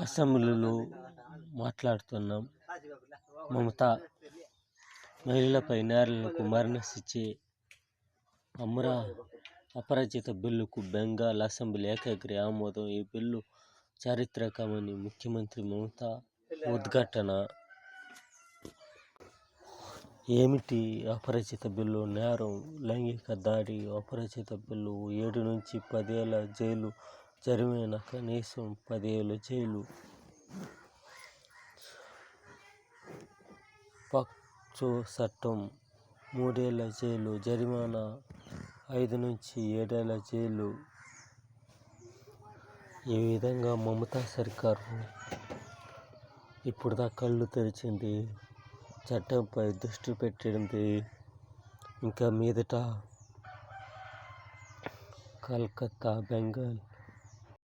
అసెంబ్లీలో మాట్లాడుతున్నాం. మమతా మహిళలపై నేరాలకు మరణశిక్ష అపరాజిత బిల్లుకు బెంగాల్ అసెంబ్లీ ఏకగ్రీవ ఆమోదం. ఈ బిల్లు చారిత్రకమని ముఖ్యమంత్రి మమతా ఉద్ఘాటన. ఏమిటి అపరాజిత బిల్లు? నేరం లైంగిక దాడి. అపరాజిత బిల్లు 7 నుంచి 10 ఏళ్ల జైలు, జరిమానా కనీసం 10 ఏళ్ల జైలు. పాక్సో చట్టం 3 ఏళ్ల జైలు, జరిమానా 5 నుంచి 7 ఏళ్ల జైలు. ఈ విధంగా మమతా సర్కారు ఇప్పుడుదా కళ్ళు తెరిచింది, చట్టంపై దృష్టి పెట్టింది. ఇంకా మీదట కలకత్తా, బెంగాల్